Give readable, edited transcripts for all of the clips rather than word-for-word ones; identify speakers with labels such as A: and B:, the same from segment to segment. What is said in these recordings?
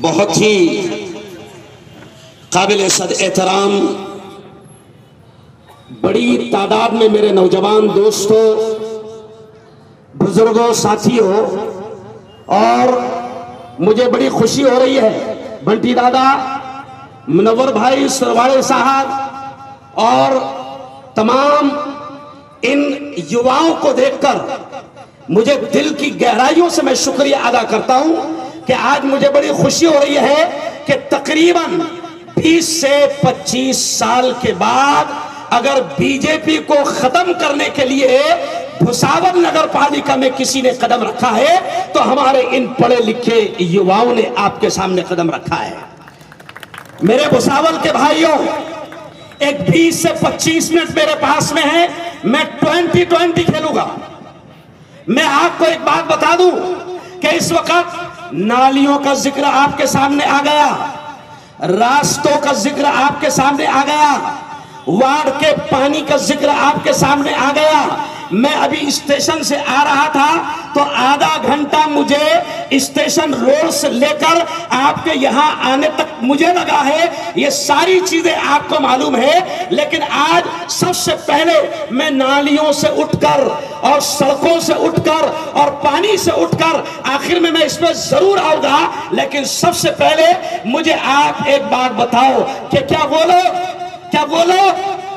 A: बहुत ही काबिल सद एहतराम बड़ी तादाद में मेरे नौजवान दोस्तों, बुजुर्गों, साथियों, और मुझे बड़ी खुशी हो रही है बंटी दादा, मुनव्वर भाई, सरवाड़े साहब और तमाम इन युवाओं को देखकर मुझे दिल की गहराइयों से मैं शुक्रिया अदा करता हूं कि आज मुझे बड़ी खुशी हो रही है कि तकरीबन 20 से 25 साल के बाद अगर बीजेपी को खत्म करने के लिए भुसावल नगर पालिका में किसी ने कदम रखा है तो हमारे इन पढ़े लिखे युवाओं ने आपके सामने कदम रखा है। मेरे भुसावल के भाइयों, एक 20 से 25 मिनट मेरे पास में है, मैं 2020 खेलूंगा। मैं आपको एक बात बता दूं कि इस वक्त नालियों का जिक्र आपके सामने आ गया, रास्तों का जिक्र आपके सामने आ गया, वार्ड के पानी का जिक्र आपके सामने आ गया। मैं अभी स्टेशन से आ रहा था तो आधा घंटा मुझे स्टेशन रोड से लेकर आपके यहां आने तक मुझे लगा है। ये सारी चीजें आपको मालूम है, लेकिन आज सबसे पहले मैं नालियों से उठकर और सड़कों से उठकर और पानी से उठकर आखिर में मैं इस पर जरूर आऊंगा, लेकिन सबसे पहले मुझे आप एक बात बताओ कि क्या बोलो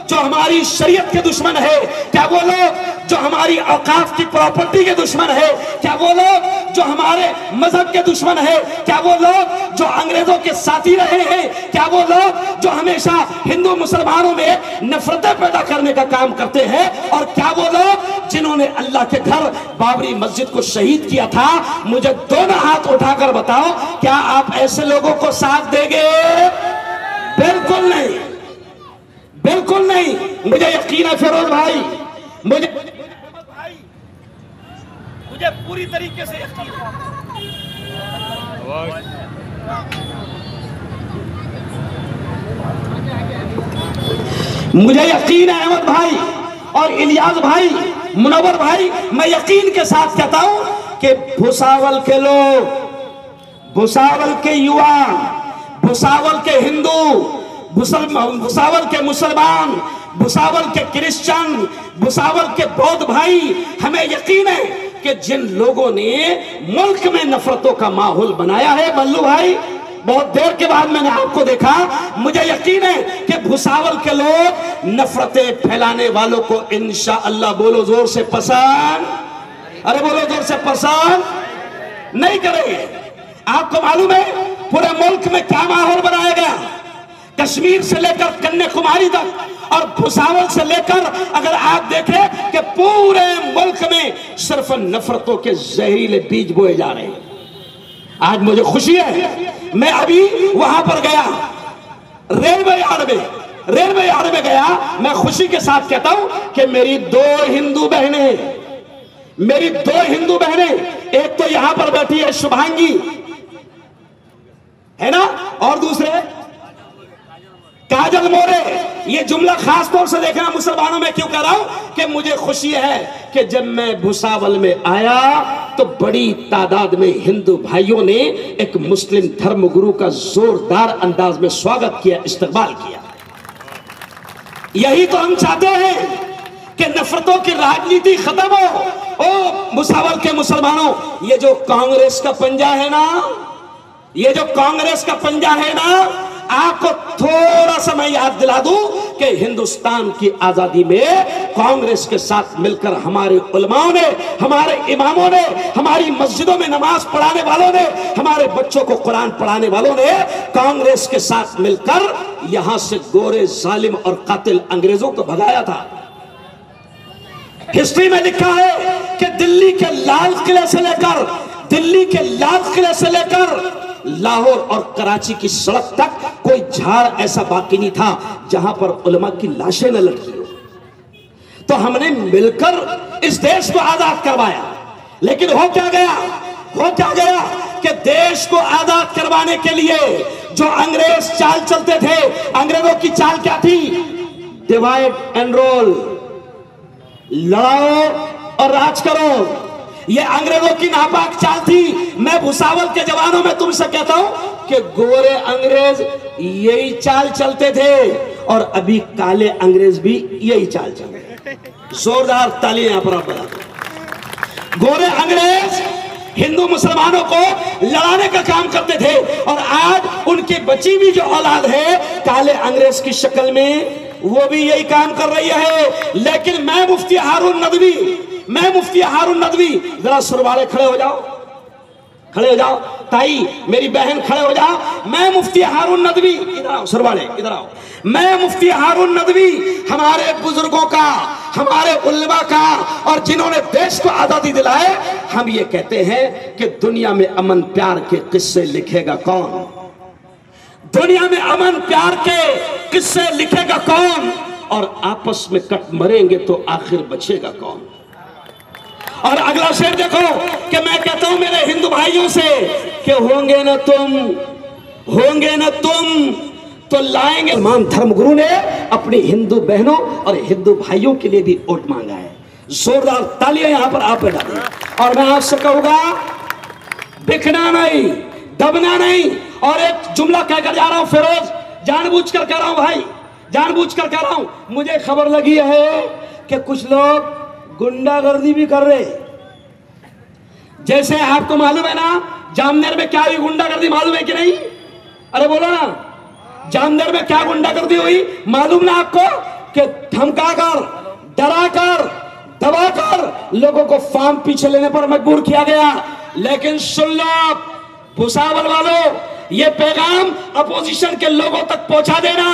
A: जो हमारी शरीयत के दुश्मन है, क्या बोलो जो हमारी औकाफ की प्रॉपर्टी के दुश्मन है, क्या बोलो जो हमारे मजहब के दुश्मन है, क्या बोलो जो अंग्रेजों के साथी रहे हैं, क्या बोलो जो हमेशा हिंदू मुसलमानों में नफरतें पैदा करने का काम करते हैं, और क्या बोलो जिन्होंने अल्लाह के घर बाबरी मस्जिद को शहीद किया था। मुझे दोनों हाथ उठाकर बताओ, क्या आप ऐसे लोगों को साथ देंगे? बिल्कुल नहीं, बिल्कुल नहीं। मुझे यकीन है फिरोज भाई, मुझे पूरी तरीके से यकीन है। मुझे यकीन है अहमद भाई और इलियास भाई, मुनव्वर भाई, मैं यकीन के साथ कहता हूं कि भुसावल के लोग, भुसावल के युवा, भुसावल के हिंदू, भुसावल के मुसलमान, भुसावल के क्रिश्चियन, भुसावल के बौद्ध भाई, हमें यकीन है कि जिन लोगों ने मुल्क में नफरतों का माहौल बनाया है, बल्लू भाई, बहुत देर के बाद मैंने आपको देखा, मुझे यकीन है कि भुसावल के लोग नफरतें फैलाने वालों को इंशाअल्लाह, बोलो जोर से, पसंद, अरे बोलो जोर से, पसंद नहीं करेंगे। आपको मालूम है पूरे मुल्क में क्या माहौल बनाया गया, कश्मीर से लेकर कन्याकुमारी तक और भुसावल से लेकर अगर आप देखें कि पूरे मुल्क में सिर्फ नफरतों के जहरीले बीज बोए जा रहे हैं। आज मुझे खुशी है, मैं अभी वहां पर गया, रेलवे यार्ड में गया। मैं खुशी के साथ कहता हूं कि मेरी दो हिंदू बहनें, एक तो यहां पर बैठी है शुभांगी, है ना, और दूसरे काजल मोरे। ये जुमला खास तौर से देखना मुसलमानों में क्यों कर रहा हूं कि मुझे खुशी है कि जब मैं भुसावल में आया तो बड़ी तादाद में हिंदू भाइयों ने एक मुस्लिम धर्मगुरु का जोरदार अंदाज में स्वागत किया, इस्तकबाल किया। यही तो हम चाहते हैं कि नफरतों की राजनीति खत्म हो। ओ भुसावल के मुसलमानों, ये जो कांग्रेस का पंजा है ना, आपको थोड़ा सा मैं याद दिला दूं कि हिंदुस्तान की आजादी में कांग्रेस के साथ मिलकर हमारे उलमाओं ने, हमारे इमामों ने, हमारी मस्जिदों में नमाज पढ़ाने वालों ने, हमारे बच्चों को कुरान पढ़ाने वालों ने कांग्रेस के साथ मिलकर यहां से गोरे, जालिम और कातिल अंग्रेजों को भगाया था। हिस्ट्री में लिखा है कि दिल्ली के लाल किले से लेकर लाहौर और कराची की सड़क तक कोई झाड़ ऐसा बाकी नहीं था जहां पर उलमा की लाशें न लटकी हो। तो हमने मिलकर इस देश को आजाद करवाया, लेकिन हो क्या गया कि देश को आजाद करवाने के लिए जो अंग्रेज चाल चलते थे, अंग्रेजों की चाल क्या थी? डिवाइड एंड रोल, लड़ाओ और राज करो। ये अंग्रेजों की नापाक चाल थी। मैं भुसावल के जवानों में तुमसे कहता हूं कि गोरे अंग्रेज यही चाल चलते थे और अभी काले अंग्रेज भी यही चाल चल रहे। जोरदार तालियां यहां पर आप बजा दो। गोरे अंग्रेज हिंदू मुसलमानों को लड़ाने का काम करते थे और आज उनकी बची हुई जो औलाद है काले अंग्रेज की शक्ल में वो भी यही काम कर रही है। लेकिन मैं मुफ्ती हारून नदवी, जरा सुरवाले खड़े हो जाओ, खड़े हो जाओ ताई मेरी बहन, खड़े हो जाओ। मैं मुफ्ती हारून नदवी, इधर आओ सुरवाले, इधर आओ। मैं मुफ्ती हारून नदवी हमारे बुजुर्गों का, हमारे उल्मा का और जिन्होंने देश को आजादी दिलाए, हम ये कहते हैं कि दुनिया में अमन प्यार के किस्से लिखेगा कौन? दुनिया में अमन प्यार के किस्से लिखेगा कौन? और आपस में कट मरेंगे तो आखिर बचेगा कौन? और अगला शेर देखो कि मैं कहता हूं मेरे हिंदू भाइयों से कि होंगे ना तुम तो लाएंगे। तमाम धर्मगुरु ने अपनी हिंदू बहनों और हिंदू भाइयों के लिए भी वोट मांगा है। जोरदार तालियां यहां पर आप डालें। और मैं आपसे कहूंगा बिकना नहीं, दबना नहीं। और एक जुमला कहकर जा रहा हूं फिरोज, जानबूझकर कह रहा हूं भाई, जानबूझकर कह रहा हूं। मुझे खबर लगी है कि कुछ लोग गुंडागर्दी भी कर रहे। जैसे आपको मालूम है ना जामनेर में क्या हुई गुंडागर्दी, मालूम है कि नहीं? अरे बोलो ना, जामनेर में क्या गुंडागर्दी हुई मालूम ना आपको? कि धमकाकर, डराकर, दबाकर लोगों को फार्म पीछे लेने पर मजबूर किया गया। लेकिन सुन लो भुसावल वालों, ये पैगाम अपोजिशन के लोगों तक पहुंचा देना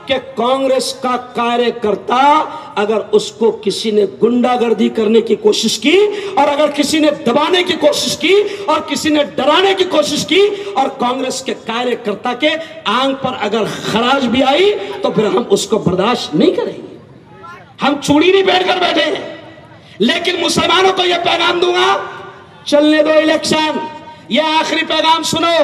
A: कि कांग्रेस का कार्यकर्ता अगर उसको किसी ने गुंडागर्दी करने की कोशिश की और अगर किसी ने दबाने की कोशिश की और किसी ने डराने की कोशिश की और कांग्रेस के कार्यकर्ता के आंख पर अगर खराज भी आई तो फिर हम उसको बर्दाश्त नहीं करेंगे। हम चूड़ी नहीं पहन कर बैठे हैं। लेकिन मुसलमानों को यह पैगाम दूंगा, चलने दो इलेक्शन। यह आखिरी पैगाम सुनो,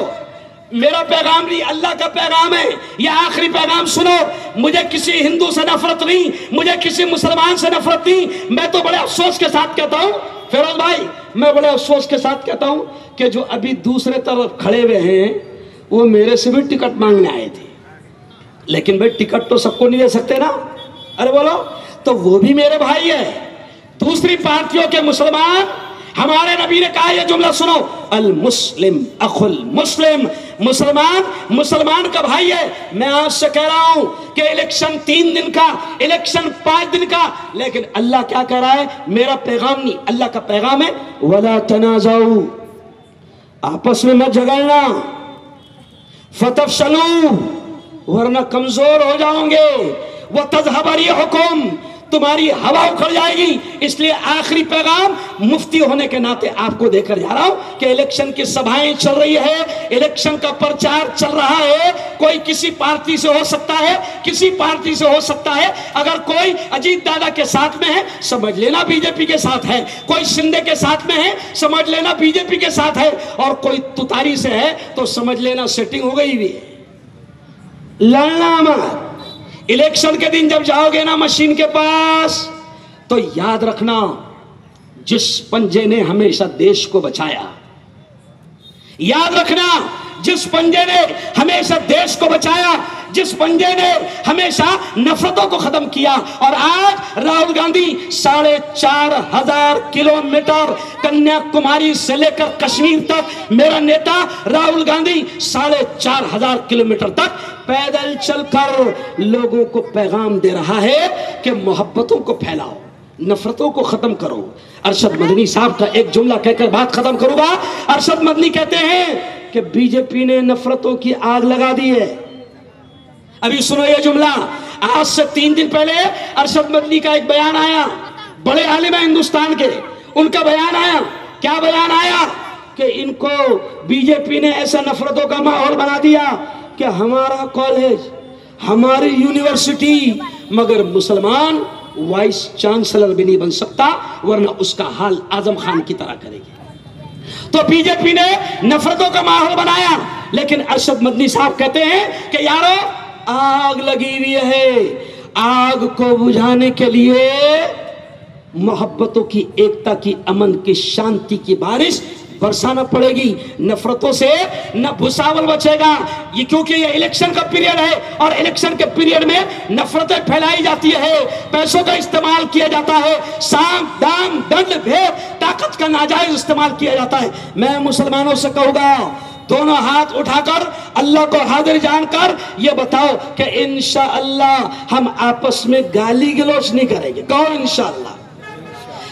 A: मेरा पैगाम नहीं, अल्लाह का पैगाम है। यह आखिरी पैगाम सुनो। मुझे किसी हिंदू से नफरत नहीं, मुझे किसी मुसलमान से नफरत नहीं। मैं तो बड़े अफसोस के साथ कहता हूं फिरोज भाई, मैं बड़े अफसोस के साथ कहता हूं कि जो अभी दूसरे तरफ खड़े हुए हैं वो मेरे से भी टिकट मांगने आए थे। लेकिन भाई टिकट तो सबको नहीं दे सकते ना, अरे बोलो, तो वो भी मेरे भाई है। दूसरी पार्टियों के मुसलमान, हमारे नबी ने कहा, यह जुमला सुनो, अल मुस्लिम अखुल मुस्लिम, मुसलमान मुसलमान का भाई है। मैं आपसे कह रहा हूं कि इलेक्शन 3 दिन का, इलेक्शन 5 दिन का, लेकिन अल्लाह क्या कह रहा है? मेरा पैगाम नहीं, अल्लाह का पैगाम है, वला तनाज़ऊ, आपस में मत झगड़ना, फतफशलू, वरना कमजोर हो जाओगे, वह तज़हब रिहुकुम, तुम्हारी हवा उखड़ जाएगी। इसलिए आखिरी पैगाम मुफ्ती होने के नाते आपको देकर जा रहा हूं कि इलेक्शन की सभाएं चल रही है, इलेक्शन का प्रचार चल रहा है। कोई किसी पार्टी से हो सकता है, किसी पार्टी से हो सकता है। अगर कोई अजीत दादा के साथ में है समझ लेना बीजेपी के साथ है, कोई शिंदे के साथ में है समझ लेना बीजेपी के साथ है, और कोई तुतारी से है तो समझ लेना सेटिंग हो गई भी है। लड़ना मत। इलेक्शन के दिन जब जाओगे ना मशीन के पास तो याद रखना, जिस पंजे ने हमेशा देश को बचाया, याद रखना जिस पंजे ने हमेशा देश को बचाया, जिस पंजे ने हमेशा नफरतों को खत्म किया। और आज राहुल गांधी 4,500 किलोमीटर कन्याकुमारी से लेकर कश्मीर तक, मेरा नेता राहुल गांधी 4,500 किलोमीटर तक पैदल चलकर लोगों को पैगाम दे रहा है कि मोहब्बतों को फैलाओ, नफरतों को खत्म करो। अरशद मदनी साहब का एक जुमला कहकर बात खत्म करूंगा। अरशद मदनी कहते हैं कि बीजेपी ने नफरतों की आग लगा दी है। अभी सुनो ये जुमला, आज से 3 दिन पहले अरशद मदनी का एक बयान आया, बड़े आलिम है हिंदुस्तान के, उनका बयान आया। क्या बयान आया? कि इनको बीजेपी ने ऐसा नफरतों का माहौल बना दिया कि हमारा कॉलेज, हमारी यूनिवर्सिटी, मगर मुसलमान वाइस चांसलर भी नहीं बन सकता, वरना उसका हाल आजम खान की तरह करेगी। तो बीजेपी ने नफरतों का माहौल बनाया। लेकिन अरशद मदनी साहब कहते हैं कि यारो आग लगी हुई है, आग को बुझाने के लिए मोहब्बतों की, एकता की, अमन की, शांति की बारिश बरसाना पड़ेगी। नफरतों से न भुसावल बचेगा। ये क्योंकि ये इलेक्शन का पीरियड है और इलेक्शन के पीरियड में नफरतें फैलाई जाती है, पैसों का इस्तेमाल किया जाता है, साम दाम दंड भेद ताकत का नाजायज इस्तेमाल किया जाता है। मैं मुसलमानों से कहूंगा, दोनों हाथ उठाकर अल्लाह को हाजिर जानकर ये बताओ कि इंशाअल्लाह हम आपस में गाली गलौज नहीं करेंगे। कहो इंशाअल्लाह।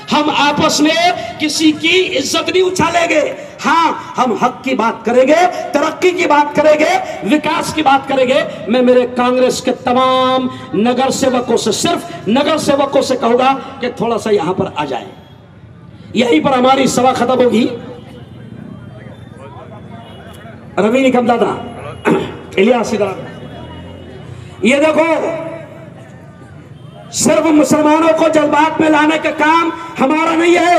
A: हम आपस में किसी की इज्जत नहीं उछालेंगे। हाँ, हम हक की बात करेंगे, तरक्की की बात करेंगे, विकास की बात करेंगे। मैं मेरे कांग्रेस के तमाम नगर सेवकों से, सिर्फ नगर सेवकों से कहूंगा कि थोड़ा सा यहां पर आ जाए। यहीं पर हमारी सभा खत्म होगी। रवि निकम दादा, इलियास इधर, ये देखो, सिर्फ मुसलमानों को जज्बात में लाने का काम हमारा नहीं है,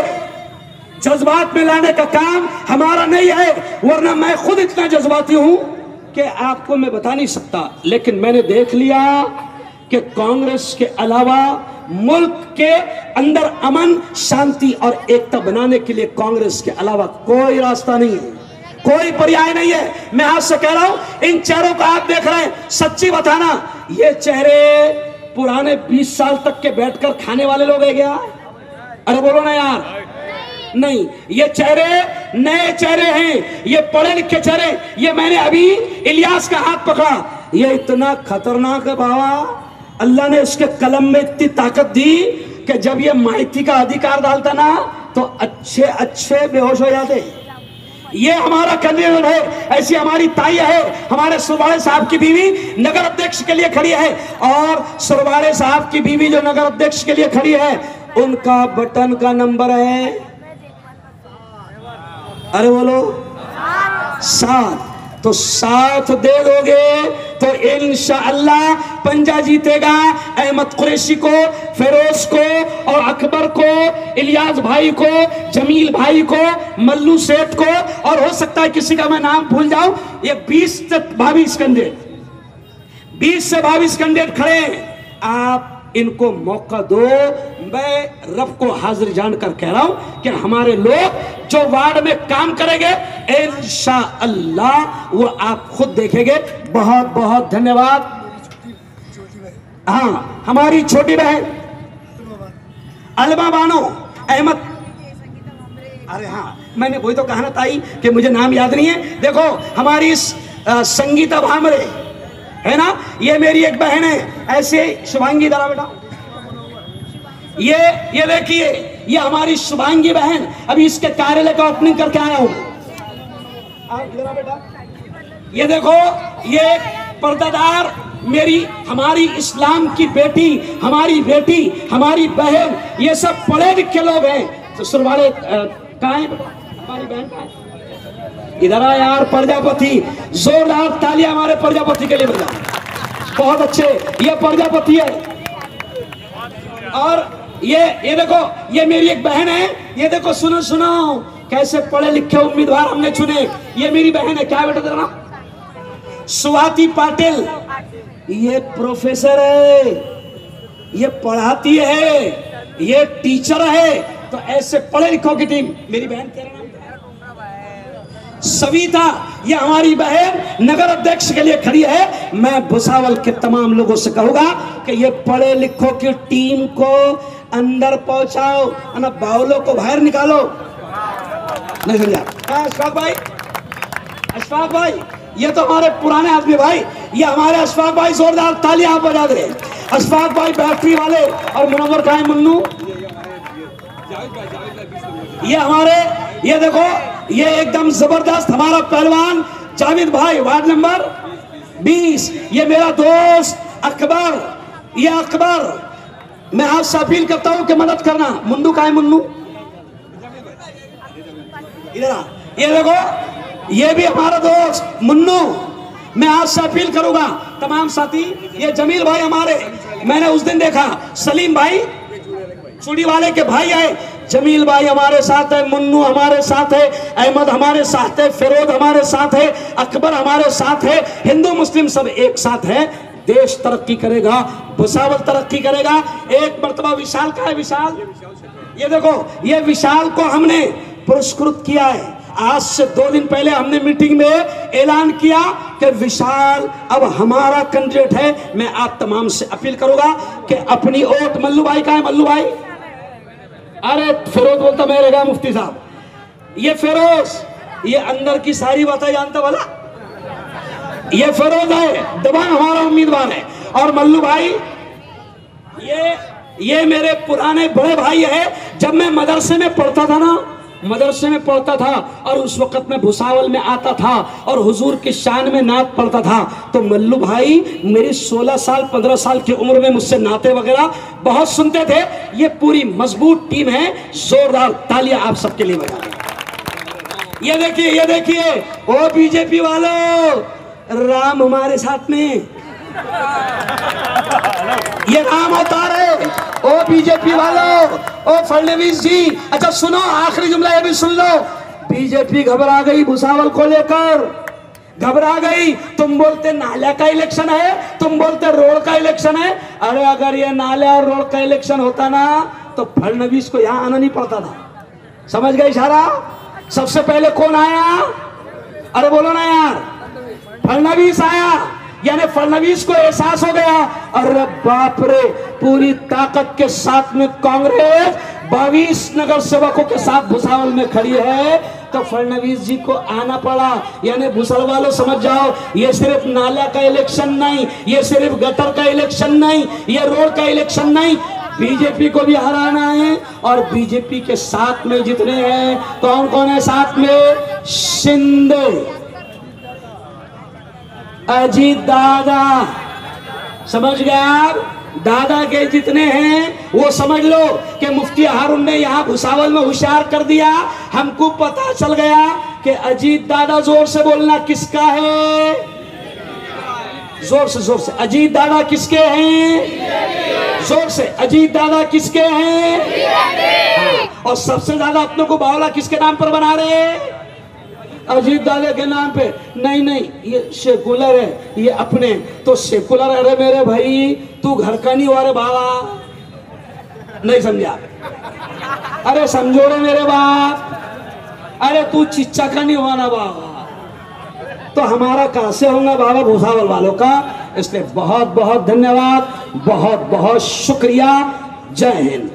A: जज्बात में लाने का काम हमारा नहीं है, वरना मैं खुद इतना जज्बाती हूं कि आपको मैं बता नहीं सकता। लेकिन मैंने देख लिया कि कांग्रेस के अलावा मुल्क के अंदर अमन, शांति और एकता बनाने के लिए कांग्रेस के अलावा कोई रास्ता नहीं है, कोई पर्याय नहीं है। मैं आज से कह रहा हूं, इन चेहरों को आप देख रहे हैं, सच्ची बताना, ये चेहरे पुराने 20 साल तक के बैठकर खाने वाले लोग है क्या? अरे बोलो ना यार। नहीं, ये चेहरे नए चेहरे हैं, ये पढ़े लिखे चेहरे। ये मैंने अभी इलियास का हाथ पकड़ा, ये इतना खतरनाक है बाबा, अल्लाह ने इसके कलम में इतनी ताकत दी कि जब ये माइती का अधिकार डालता ना तो अच्छे अच्छे बेहोश हो जाते। ये हमारा कन्वीनर है, ऐसी हमारी ताई है, हमारे सुरवाड़े साहब की बीवी नगर अध्यक्ष के लिए खड़ी है, और सुरवाड़े साहब की बीवी जो नगर अध्यक्ष के लिए खड़ी है, उनका बटन का नंबर है, अरे बोलो 7। तो 7 दे दोगे तो इंशाअल्लाह पंजा जीतेगा। अहमद कुरैशी को, फिरोज को और अकबर को, इलियास भाई को, जमील भाई को, मल्लू सेठ को, और हो सकता है किसी का मैं नाम भूल जाऊं। ये 20 से 22 कैंडिडेट खड़े हैं, आप इनको मौका दो। मैं रब को हाजिर जानकर कह रहा हूं कि हमारे लोग जो वार्ड में काम करेंगे इंशाअल्लाह वो आप खुद देखेंगे। बहुत बहुत धन्यवाद। हाँ, हमारी छोटी बहन अलमा बानो अहमद, अरे हाँ, मैंने वही तो कहा ना ताई कि मुझे नाम याद नहीं है। देखो, हमारी संगीता भामरे है ना, ये मेरी एक बहन है। ऐसे शुभांगी दरा बेटा, ये देखिए, ये हमारी शुभांगी बहन, अभी इसके कार्यालय का ओपनिंग करके आया हूं। बेटा, ये देखो, ये पर्दादार मेरी, हमारी इस्लाम की बेटी, हमारी बेटी, हमारी बहन, ये सब पढ़े लिखे लोग हैं। तो सुरवाड़े कहाँ है बेटा, हमारी बहन कहाँ है? इधर आ यार। प्रजापति, जोरदार तालियां हमारे प्रजापति के लिए बजा। बहुत अच्छे, ये प्रजापति है। और ये देखो, ये मेरी एक बहन है। ये देखो, सुनो सुनो, कैसे पढ़े लिखे उम्मीदवार हमने चुने। ये मेरी बहन है, क्या बेटा तेरा नाम? स्वाति पाटिल। ये प्रोफेसर है, ये पढ़ाती है, ये टीचर है। तो ऐसे पढ़े लिखों की टीम। मेरी बहन तेरा नाम सविता, ये हमारी बहन नगर अध्यक्ष के लिए खड़ी है। मैं भुसावल के तमाम लोगों से कहूंगा कि ये पढ़े लिखों की टीम को अंदर पहुंचाओ, ना बावलों को बाहर निकालो। नहीं समझा? अशफाक भाई, अशफाक भाई, ये तो हमारे पुराने आदमी भाई, ये हमारे अशफाक भाई, जोरदार तालियां आप बजा दे। अशफाक भाई बैटरी वाले। और मुनव्वर का है मुन्नू, ये हमारे, ये देखो, ये एकदम जबरदस्त हमारा पहलवान जावेद भाई, वार्ड नंबर 20। ये मेरा दोस्त अकबर, ये अकबर, मैं आपसे अपील करता हूं कि मदद करना। मुन्नू का है मुन्नू, इधर आ। ये देखो, ये भी हमारा दोस्त मुन्नू। मैं आपसे अपील करूंगा तमाम साथी, ये जमील भाई हमारे, मैंने उस दिन देखा, सलीम भाई चूड़ी वाले के भाई आए, जमील भाई हमारे साथ है, मुन्नू हमारे साथ है, अहमद हमारे साथ है, फिरोज हमारे साथ है, अकबर हमारे साथ है, हिंदू मुस्लिम सब एक साथ है। देश तरक्की करेगा, भुसावल तरक्की करेगा। एक मर्तबा विशाल का है, विशाल ये देखो, ये विशाल को हमने पुरस्कृत किया है। आज से 2 दिन पहले हमने मीटिंग में ऐलान किया कि विशाल अब हमारा कैंडिडेट है। मैं आप तमाम से अपील करूंगा कि अपनी वोट, मल्लू भाई का है, मल्लू भाई, अरे फिरोज बोलता मैं रहेगा मुफ्ती साहब, ये फिरोज, ये अंदर की सारी बातें जानता वाला, ये फिरोज है, दबान हमारा उम्मीदवार है। और मल्लू भाई ये मेरे पुराने बड़े भाई है। जब मैं मदरसे में पढ़ता था ना, मदरसे में पढ़ता था और उस वक्त में भुसावल में आता था और हुजूर की शान में नात पढ़ता था, तो मल्लू भाई मेरी 16 साल 15 साल की उम्र में मुझसे नाते वगैरह बहुत सुनते थे। ये पूरी मजबूत टीम है, जोरदार तालियां आप सबके लिए बजा दें। ये देखिए, ये देखिए, ओ बीजेपी वालों, राम हमारे साथ में, ये राम अवतार है। ओ बीजेपी वालों, ओ फडणवीस जी, अच्छा सुनो, आखिरी जुमला ये भी सुन लो। बीजेपी घबरा गई भुसावल को लेकर, घबरा गई। तुम बोलते नाला का इलेक्शन है, तुम बोलते रोड का इलेक्शन है। अरे अगर ये नाला और रोड का इलेक्शन होता ना तो फडणवीस को यहां आना नहीं पड़ता था। समझ गए इशारा? सबसे पहले कौन आया? अरे बोलो ना यार, फडणवीस आया। यानी फडणवीस को एहसास हो गया, अरे बाप रे, पूरी ताकत के साथ में कांग्रेस 22 नगर सेवकों के साथ भुसावल में खड़ी है, तो फडणवीस जी को आना पड़ा। यानी भुसावल वालों समझ जाओ, ये सिर्फ नाला का इलेक्शन नहीं, ये सिर्फ गटर का इलेक्शन नहीं, ये रोड का इलेक्शन नहीं, बीजेपी को भी हराना है। और बीजेपी के साथ में जितने हैं, कौन कौन है साथ में? शिंदे, अजीत दादा, समझ गए आप? दादा के जितने हैं वो समझ लो कि मुफ्ती हारून ने यहाँ भुसावल में होशियार कर दिया। हमको पता चल गया कि अजीत दादा, जोर से बोलना, किसका है? जोर से, जोर से, अजीत दादा किसके हैं? जोर से, अजीत दादा किसके हैं? हाँ। और सबसे ज्यादा अपने को बावला किसके नाम पर बना रहे हैं? अजीत दादा के नाम पे। नहीं नहीं, ये सेकुलर है, ये अपने तो सेकुलर। अरे मेरे भाई, तू घर का नहीं हुआ रे बाबा, नहीं समझा? अरे समझो रे मेरे बाप, अरे तू चिच्चा का नहीं हुआ ना बाबा, तो हमारा कहां से होगा बाबा भुसावल वालों का। इसलिए बहुत बहुत धन्यवाद, बहुत बहुत शुक्रिया। जय हिंद।